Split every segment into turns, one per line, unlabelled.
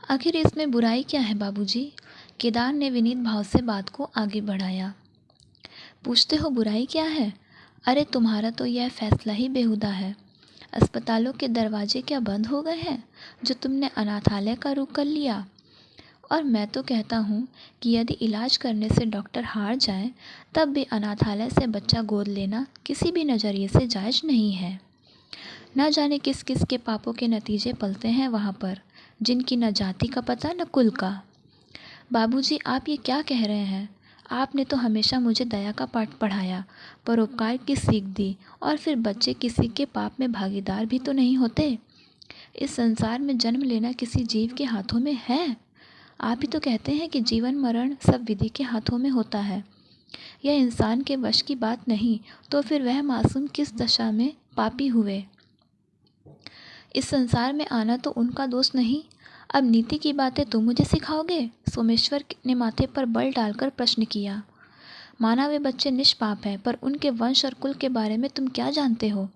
आखिर इसमें बुराई क्या है बाबूजी? केदार ने विनीत भाव से बात को आगे बढ़ाया। पूछते हो बुराई क्या है? अरे तुम्हारा तो यह फैसला ही बेहुदा है। अस्पतालों के दरवाजे क्या बंद हो गए हैं जो तुमने अनाथालय का रुख कर लिया? और मैं तो कहता हूँ कि यदि इलाज करने से डॉक्टर हार जाए तब भी अनाथालय से बच्चा गोद लेना किसी भी नज़रिए से जायज़ नहीं है। न जाने किस किस के पापों के नतीजे पलते हैं वहाँ पर, जिनकी न जाति का पता न कुल का। बाबूजी, आप ये क्या कह रहे हैं? आपने तो हमेशा मुझे दया का पाठ पढ़ाया, परोपकार की सीख दी, और फिर बच्चे किसी के पाप में भागीदार भी तो नहीं होते। इस संसार में जन्म लेना किसी जीव के हाथों में है। आप ही तो कहते हैं कि जीवन मरण सब विधि के हाथों में होता है। यह इंसान के वश की बात नहीं, तो फिर वह मासूम किस दशा में पापी हुए? इस संसार में आना तो उनका दोष नहीं। अब नीति की बातें तुम मुझे सिखाओगे? सोमेश्वर ने माथे पर बल डालकर प्रश्न किया। माना वे बच्चे निष्पाप हैं, पर उनके वंश और कुल के बारे में तुम क्या जानते हो?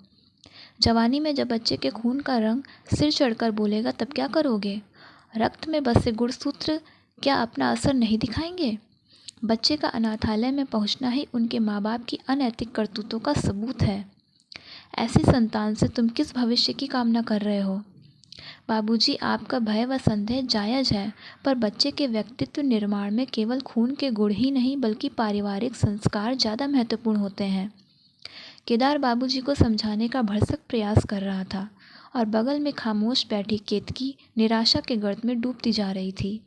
जवानी में जब बच्चे के खून का रंग सिर चढ़कर बोलेगा तब क्या करोगे? रक्त में बसे गुणसूत्र क्या अपना असर नहीं दिखाएंगे? बच्चे का अनाथालय में पहुंचना ही उनके माँ बाप की अनैतिक करतूतों का सबूत है। ऐसी संतान से तुम किस भविष्य की कामना कर रहे हो? बाबूजी, आपका भय व संदेह जायज़ है, पर बच्चे के व्यक्तित्व निर्माण में केवल खून के गुण ही नहीं बल्कि पारिवारिक संस्कार ज़्यादा महत्वपूर्ण होते हैं। केदार बाबूजी को समझाने का भरसक प्रयास कर रहा था और बगल में खामोश बैठी केतकी निराशा के गर्त में डूबती जा रही थी।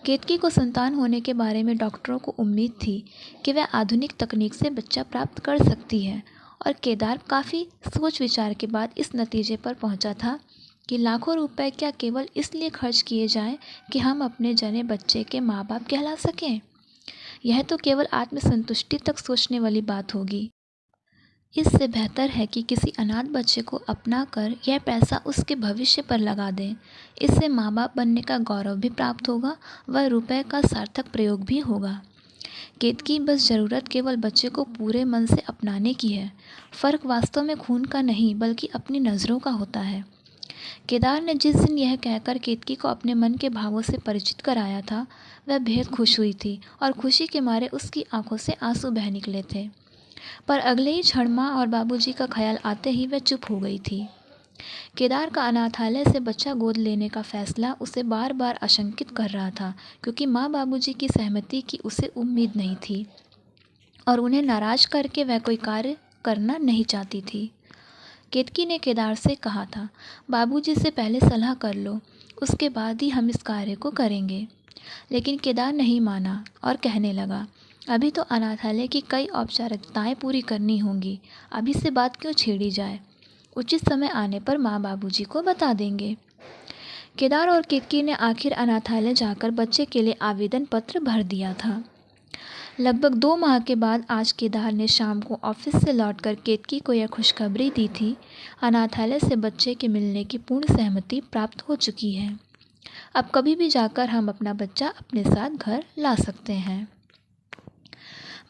केतकी को संतान होने के बारे में डॉक्टरों को उम्मीद थी कि वह आधुनिक तकनीक से बच्चा प्राप्त कर सकती है, और केदार काफ़ी सोच विचार के बाद इस नतीजे पर पहुंचा था कि लाखों रुपए क्या केवल इसलिए खर्च किए जाएं कि हम अपने जने बच्चे के माँ बाप कहला सकें? यह तो केवल आत्मसंतुष्टि तक सोचने वाली बात होगी। इससे बेहतर है कि किसी अनाथ बच्चे को अपना कर यह पैसा उसके भविष्य पर लगा दें। इससे माँ बाप बनने का गौरव भी प्राप्त होगा व रुपए का सार्थक प्रयोग भी होगा। केतकी, बस ज़रूरत केवल बच्चे को पूरे मन से अपनाने की है। फ़र्क वास्तव में खून का नहीं बल्कि अपनी नज़रों का होता है। केदार ने जिस दिन यह कहकर केतकी को अपने मन के भावों से परिचित कराया था, वह बेहद खुश हुई थी और खुशी के मारे उसकी आंखों से आंसू बह निकले थे। पर अगले ही क्षण माँ और बाबूजी का ख्याल आते ही वह चुप हो गई थी। केदार का अनाथालय से बच्चा गोद लेने का फैसला उसे बार बार आशंकित कर रहा था, क्योंकि माँ बाबूजी की सहमति की उसे उम्मीद नहीं थी और उन्हें नाराज करके वह कोई कार्य करना नहीं चाहती थी। केतकी ने केदार से कहा था, बाबूजी से पहले सलाह कर लो, उसके बाद ही हम इस कार्य को करेंगे। लेकिन केदार नहीं माना और कहने लगा, अभी तो अनाथालय की कई औपचारिकताएं पूरी करनी होंगी, अभी से बात क्यों छेड़ी जाए? उचित समय आने पर माँ बाबूजी को बता देंगे। केदार और केतकी ने आखिर अनाथालय जाकर बच्चे के लिए आवेदन पत्र भर दिया था। लगभग 2 माह के बाद आज केदार ने शाम को ऑफिस से लौटकर केतकी को यह खुशखबरी दी थी, अनाथालय से बच्चे के मिलने की पूर्ण सहमति प्राप्त हो चुकी है। अब कभी भी जाकर हम अपना बच्चा अपने साथ घर ला सकते हैं।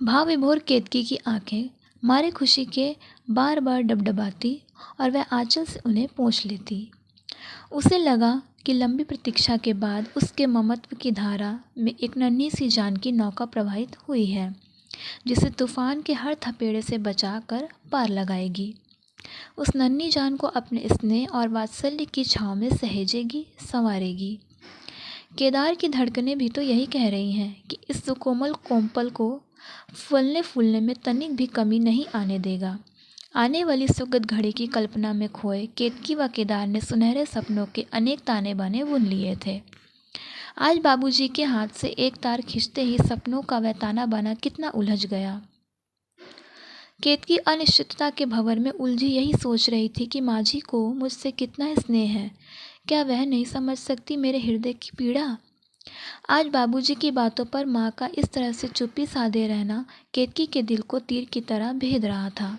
भाव विभोर केतकी की आंखें मारे खुशी के बार बार डबडबाती और वह आंचल से उन्हें पोंछ लेती। उसे लगा कि लंबी प्रतीक्षा के बाद उसके ममत्व की धारा में एक नन्ही सी जान की नौका प्रवाहित हुई है, जिसे तूफान के हर थपेड़े से बचाकर पार लगाएगी। उस नन्ही जान को अपने स्नेह और वात्सल्य की छाँव में सहेजेगी, संवारेगी। केदार की धड़कनें भी तो यही कह रही हैं कि इस सुकोमल कोमल को फलने फूलने में तनिक भी कमी नहीं आने देगा। आने वाली सुखद घड़ी की कल्पना में खोए केतकी व केदार ने सुनहरे सपनों के अनेक ताने बाने बुन लिए थे। आज बाबूजी के हाथ से एक तार खींचते ही सपनों का वह ताना बाना कितना उलझ गया। केतकी अनिश्चितता के भंवर में उलझी यही सोच रही थी कि माझी को मुझसे कितना स्नेह है, क्या वह नहीं समझ सकती मेरे हृदय की पीड़ा? आज बाबूजी की बातों पर माँ का इस तरह से चुप्पी साधे रहना केतकी के दिल को तीर की तरह भेद रहा था।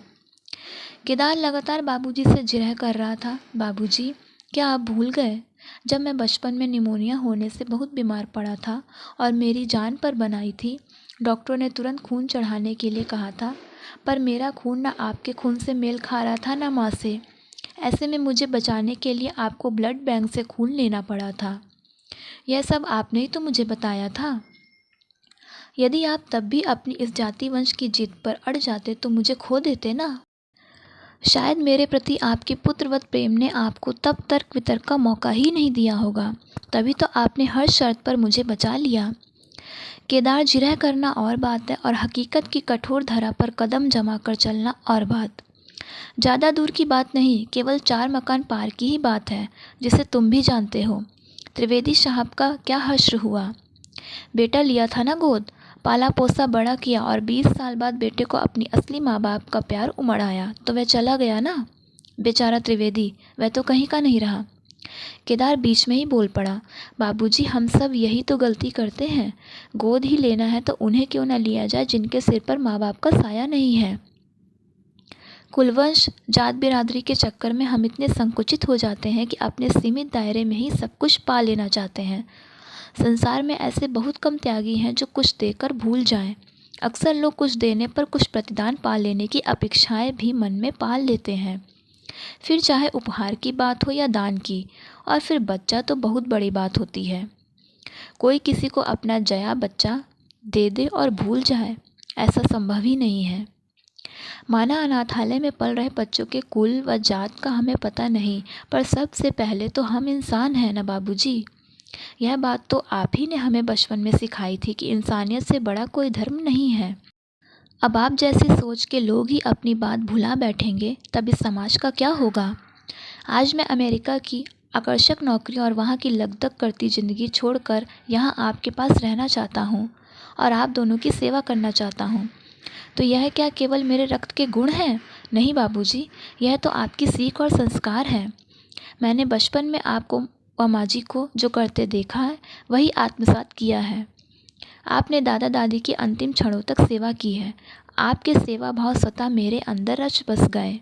केदार लगातार बाबूजी से जिरह कर रहा था, बाबूजी, क्या आप भूल गए जब मैं बचपन में निमोनिया होने से बहुत बीमार पड़ा था और मेरी जान पर बनाई थी? डॉक्टरों ने तुरंत खून चढ़ाने के लिए कहा था, पर मेरा खून ना आपके खून से मेल खा रहा था ना माँ से। ऐसे में मुझे बचाने के लिए आपको ब्लड बैंक से खून लेना पड़ा था। यह सब आपने ही तो मुझे बताया था। यदि आप तब भी अपनी इस जाति वंश की जिद पर अड़ जाते तो मुझे खो देते ना। शायद मेरे प्रति आपके पुत्रवत प्रेम ने आपको तब तर्क वितर्क का मौका ही नहीं दिया होगा, तभी तो आपने हर शर्त पर मुझे बचा लिया। केदार, जिरह करना और बात है और हकीकत की कठोर धरा पर कदम जमा कर चलना और बात। ज़्यादा दूर की बात नहीं, केवल 4 मकान पार की ही बात है, जिसे तुम भी जानते हो। त्रिवेदी साहब का क्या हश्र हुआ। बेटा लिया था ना गोद, पाला पोसा बड़ा किया और 20 साल बाद बेटे को अपनी असली माँ बाप का प्यार उमड़ आया तो वह चला गया ना। बेचारा त्रिवेदी, वह तो कहीं का नहीं रहा। केदार बीच में ही बोल पड़ा, बाबूजी, हम सब यही तो गलती करते हैं। गोद ही लेना है तो उन्हें क्यों न लिया जाए जिनके सिर पर माँ बाप का साया नहीं है। कुलवंश जात बिरादरी के चक्कर में हम इतने संकुचित हो जाते हैं कि अपने सीमित दायरे में ही सब कुछ पा लेना चाहते हैं। संसार में ऐसे बहुत कम त्यागी हैं जो कुछ देकर भूल जाएं। अक्सर लोग कुछ देने पर कुछ प्रतिदान पा लेने की अपेक्षाएं भी मन में पाल लेते हैं, फिर चाहे उपहार की बात हो या दान की, और फिर बच्चा तो बहुत बड़ी बात होती है। कोई किसी को अपना जया बच्चा दे दे और भूल जाए, ऐसा संभव ही नहीं है। माना अनाथालय में पल रहे बच्चों के कुल व जात का हमें पता नहीं, पर सबसे पहले तो हम इंसान हैं ना बाबूजी। यह बात तो आप ही ने हमें बचपन में सिखाई थी कि इंसानियत से बड़ा कोई धर्म नहीं है। अब आप जैसी सोच के लोग ही अपनी बात भुला बैठेंगे तब इस समाज का क्या होगा। आज मैं अमेरिका की आकर्षक नौकरी और वहाँ की लगदग करती ज़िंदगी छोड़कर यहाँ आपके पास रहना चाहता हूँ और आप दोनों की सेवा करना चाहता हूँ। तो यह क्या केवल मेरे रक्त के गुण हैं? नहीं बाबूजी, यह तो आपकी सीख और संस्कार है। मैंने बचपन में आपको व माँ जी को जो करते देखा है वही आत्मसात किया है। आपने दादा दादी की अंतिम क्षणों तक सेवा की है। आपके सेवा भाव स्वतः मेरे अंदर रच बस गए।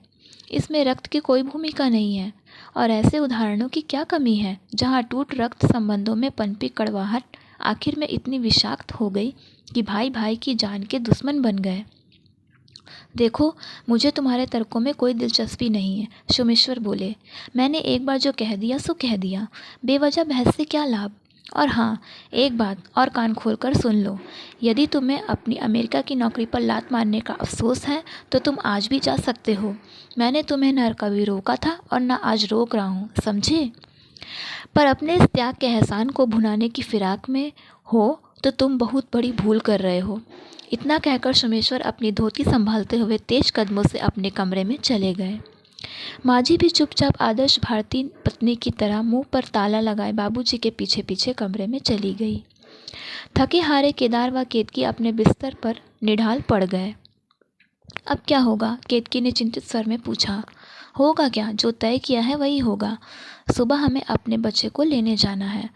इसमें रक्त की कोई भूमिका नहीं है, और ऐसे उदाहरणों की क्या कमी है जहाँ टूट रक्त संबंधों में पनपी कड़वाहट आखिर में इतनी विषाक्त हो गई कि भाई भाई की जान के दुश्मन बन गए। देखो, मुझे तुम्हारे तर्कों में कोई दिलचस्पी नहीं है, सोमेश्वर बोले। मैंने एक बार जो कह दिया सो कह दिया, बेवजह बहस से क्या लाभ। और हाँ, एक बात और कान खोलकर सुन लो, यदि तुम्हें अपनी अमेरिका की नौकरी पर लात मारने का अफसोस है तो तुम आज भी जा सकते हो। मैंने तुम्हें न कभी रोका था और न आज रोक रहा हूँ, समझे। पर अपने इस त्याग के एहसान को भुनाने की फिराक में हो तो तुम बहुत बड़ी भूल कर रहे हो। इतना कहकर सोमेश्वर अपनी धोती संभालते हुए तेज कदमों से अपने कमरे में चले गए। माँ जी भी चुपचाप आदर्श भारतीय पत्नी की तरह मुंह पर ताला लगाए बाबूजी के पीछे पीछे कमरे में चली गई। थके हारे केदार व केतकी अपने बिस्तर पर निढाल पड़ गए। अब क्या होगा? केतकी ने चिंतित स्वर में पूछा। होगा क्या? जो तय किया है वही होगा। सुबह हमें अपने बच्चे को लेने जाना है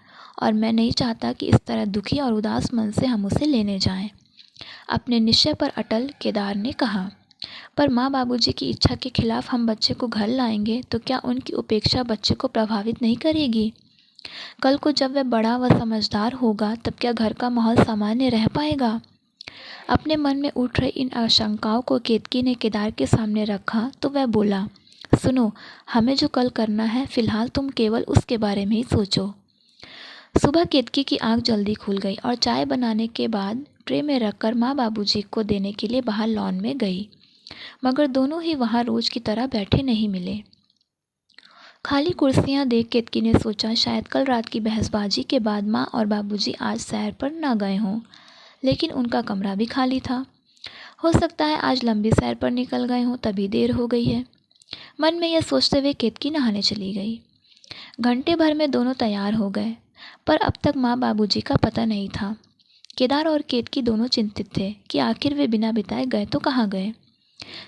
और मैं नहीं चाहता कि इस तरह दुखी और उदास मन से हम उसे लेने जाएं। अपने निश्चय पर अटल केदार ने कहा। पर माँ बाबूजी की इच्छा के खिलाफ हम बच्चे को घर लाएंगे तो क्या उनकी उपेक्षा बच्चे को प्रभावित नहीं करेगी? कल को जब वह बड़ा व समझदार होगा तब क्या घर का माहौल सामान्य रह पाएगा? अपने मन में उठ रही इन आशंकाओं को केतकी ने केदार के सामने रखा तो वह बोला, सुनो, हमें जो कल करना है फिलहाल तुम केवल उसके बारे में ही सोचो। सुबह केतकी की आंख जल्दी खुल गई और चाय बनाने के बाद ट्रे में रखकर माँ बाबूजी को देने के लिए बाहर लॉन में गई, मगर दोनों ही वहाँ रोज की तरह बैठे नहीं मिले। खाली कुर्सियाँ देख केतकी ने सोचा शायद कल रात की बहसबाजी के बाद माँ और बाबूजी आज सैर पर न गए हों, लेकिन उनका कमरा भी खाली था। हो सकता है आज लंबी सैर पर निकल गए हों तभी देर हो गई है। मन में यह सोचते हुए केतकी नहाने चली गई। घंटे भर में दोनों तैयार हो गए, पर अब तक माँ बाबूजी का पता नहीं था। केदार और केतकी दोनों चिंतित थे कि आखिर वे बिना बिताए गए तो कहाँ गए।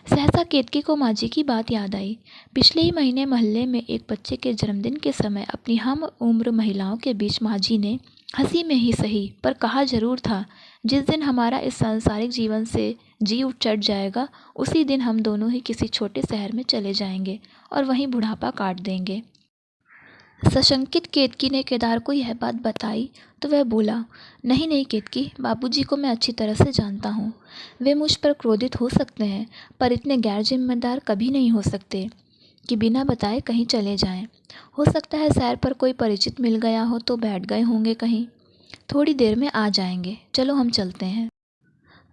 सहसा केतकी को माँ जी की बात याद आई। पिछले ही महीने मोहल्ले में एक बच्चे के जन्मदिन के समय अपनी हम उम्र महिलाओं के बीच माँ जी ने हंसी में ही सही पर कहा जरूर था, जिस दिन हमारा इस सांसारिक जीवन से जी उठ चढ़ जाएगा उसी दिन हम दोनों ही किसी छोटे शहर में चले जाएंगे और वहीं बुढ़ापा काट देंगे। सशंकित केतकी ने केदार को यह बात बताई तो वह बोला, नहीं नहीं केतकी, बाबूजी को मैं अच्छी तरह से जानता हूँ। वे मुझ पर क्रोधित हो सकते हैं पर इतने गैर जिम्मेदार कभी नहीं हो सकते। कि बिना बताए कहीं चले जाएं। हो सकता है सैर पर कोई परिचित मिल गया हो तो बैठ गए होंगे कहीं। थोड़ी देर में आ जाएंगे, चलो हम चलते हैं।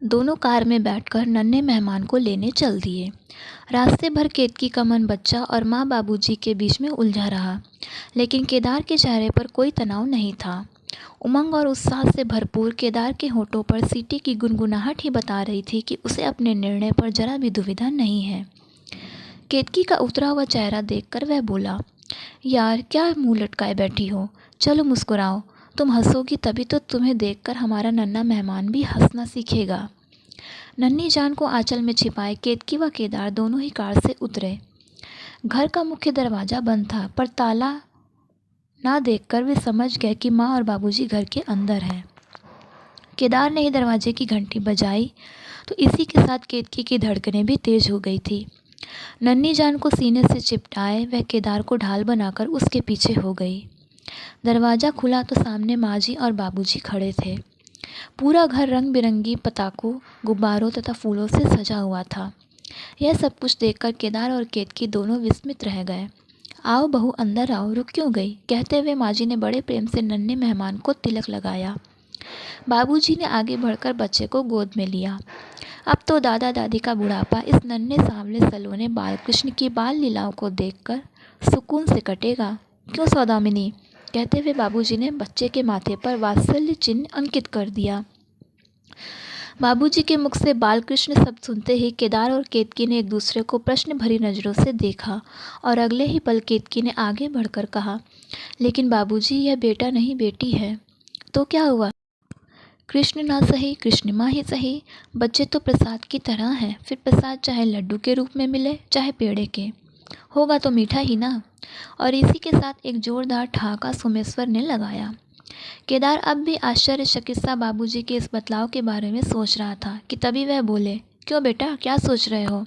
दोनों कार में बैठकर नन्हे मेहमान को लेने चल दिए। रास्ते भर केतकी का मन बच्चा और माँ बाबूजी के बीच में उलझा रहा, लेकिन केदार के चेहरे पर कोई तनाव नहीं था। उमंग और उत्साह से भरपूर केदार के होठों पर सीटी की गुनगुनाहट ही बता रही थी कि उसे अपने निर्णय पर जरा भी दुविधा नहीं है। केतकी का उतरा हुआ चेहरा देखकर वह बोला, यार क्या मुंह लटकाए बैठी हो, चलो मुस्कुराओ। तुम हंसोगी तभी तो तुम्हें देखकर हमारा नन्हा मेहमान भी हंसना सीखेगा। नन्ही जान को आंचल में छिपाए केतकी व केदार दोनों ही कार से उतरे। घर का मुख्य दरवाज़ा बंद था, पर ताला ना देखकर वे समझ गए कि माँ और बाबूजी घर के अंदर हैं। केदार ने ही दरवाजे की घंटी बजाई तो इसी के साथ केतकी की धड़कनें भी तेज हो गई थी। नन्ही जान को सीने से चिपटाए वह केदार को ढाल बनाकर उसके पीछे हो गई। दरवाज़ा खुला तो सामने माँ जी और बाबूजी खड़े थे। पूरा घर रंग बिरंगी पताकों, गुब्बारों तथा फूलों से सजा हुआ था। यह सब कुछ देखकर केदार और केतकी दोनों विस्मित रह गए। आओ बहू अंदर आओ, रुक क्यों गई, कहते हुए माँ जी ने बड़े प्रेम से नन्हे मेहमान को तिलक लगाया। बाबूजी ने आगे बढ़कर बच्चे को गोद में लिया। अब तो दादा दादी का बुढ़ापा इस नन्हे सांवले सलोने बालकृष्ण की बाल लीलाओं को देखकर सुकून से कटेगा, क्यों सौदामिनी, कहते हुए बाबूजी ने बच्चे के माथे पर वात्सल्य चिन्ह अंकित कर दिया। बाबूजी के मुख से बालकृष्ण शब्द सुनते ही केदार और केतकी ने एक दूसरे को प्रश्न भरी नज़रों से देखा और अगले ही पल केतकी ने आगे बढ़कर कहा, लेकिन बाबूजी यह बेटा नहीं बेटी है। तो क्या हुआ? कृष्ण ना सही, कृष्ण माँ ही सही, बच्चे तो प्रसाद की तरह हैं। फिर प्रसाद चाहे लड्डू के रूप में मिले चाहे पेड़े के, होगा तो मीठा ही ना। और इसी के साथ एक जोरदार ठहाका सोमेश्वर ने लगाया। केदार अब भी आश्चर्यचकित सा बाबूजी के इस बतलाव के बारे में सोच रहा था कि तभी वह बोले, क्यों बेटा, क्या सोच रहे हो?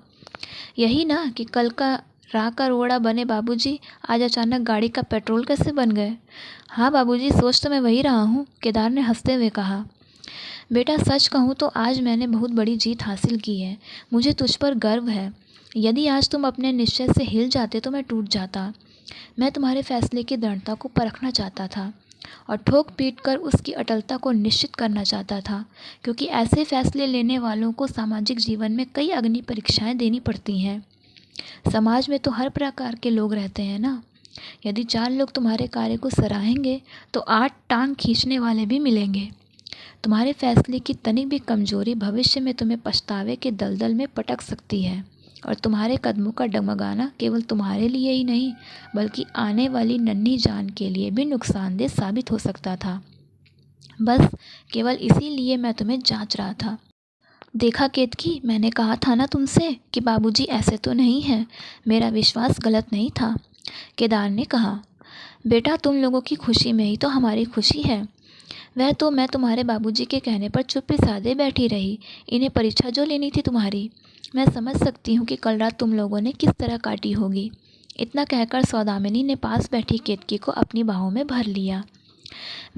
यही ना कि कल का राह का रोड़ा बने बाबूजी, आज अचानक गाड़ी का पेट्रोल कैसे बन गए? हाँ बाबूजी, सोच तो मैं वही रहा हूँ, केदार ने हंसते हुए कहा। बेटा सच कहूँ तो आज मैंने बहुत बड़ी जीत हासिल की है। मुझे तुझ पर गर्व है। यदि आज तुम अपने निश्चय से हिल जाते तो मैं टूट जाता। मैं तुम्हारे फैसले की दृढ़ता को परखना चाहता था और ठोक पीट कर उसकी अटलता को निश्चित करना चाहता था, क्योंकि ऐसे फैसले लेने वालों को सामाजिक जीवन में कई अग्नि परीक्षाएं देनी पड़ती हैं। समाज में तो हर प्रकार के लोग रहते हैं ना। यदि 4 लोग तुम्हारे कार्य को सराहेंगे तो 8 टांग खींचने वाले भी मिलेंगे। तुम्हारे फैसले की तनिक भी कमजोरी भविष्य में तुम्हें पछतावे के दलदल में पटक सकती है, और तुम्हारे कदमों का डगमगाना केवल तुम्हारे लिए ही नहीं बल्कि आने वाली नन्ही जान के लिए भी नुकसानदेह साबित हो सकता था। बस केवल इसीलिए मैं तुम्हें जांच रहा था। देखा केतकी, मैंने कहा था ना तुमसे कि बाबूजी ऐसे तो नहीं हैं। मेरा विश्वास गलत नहीं था, केदार ने कहा। बेटा तुम लोगों की खुशी में ही तो हमारी खुशी है। वह तो मैं तुम्हारे बाबूजी के कहने पर चुप्पी साधे बैठी रही। इन्हें परीक्षा जो लेनी थी तुम्हारी, मैं समझ सकती हूँ कि कल रात तुम लोगों ने किस तरह काटी होगी। इतना कहकर सौदामिनी ने पास बैठी केतकी को अपनी बाहों में भर लिया।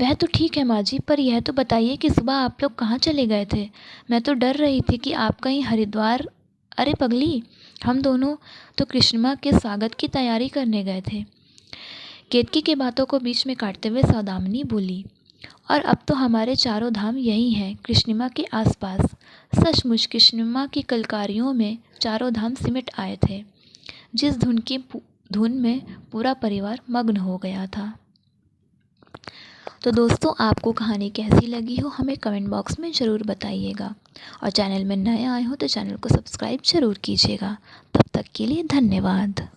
वह तो ठीक है माँ जी, पर यह तो बताइए कि सुबह आप लोग कहाँ चले गए थे? मैं तो डर रही थी कि आप कहीं हरिद्वार। अरे पगली, हम दोनों तो कृष्ण माँ के स्वागत की तैयारी करने गए थे। केतकी के बातों को बीच में काटते हुए सौदामिनी बोली, और अब तो हमारे चारों धाम यही हैं, कृष्णिमा के आसपास। सचमुच कृष्णिमा की कलकारियों में चारों धाम सिमट आए थे, जिस धुन में पूरा परिवार मग्न हो गया था। तो दोस्तों, आपको कहानी कैसी लगी हो हमें कमेंट बॉक्स में ज़रूर बताइएगा, और चैनल में नए आए हो तो चैनल को सब्सक्राइब ज़रूर कीजिएगा। तब तक के लिए धन्यवाद।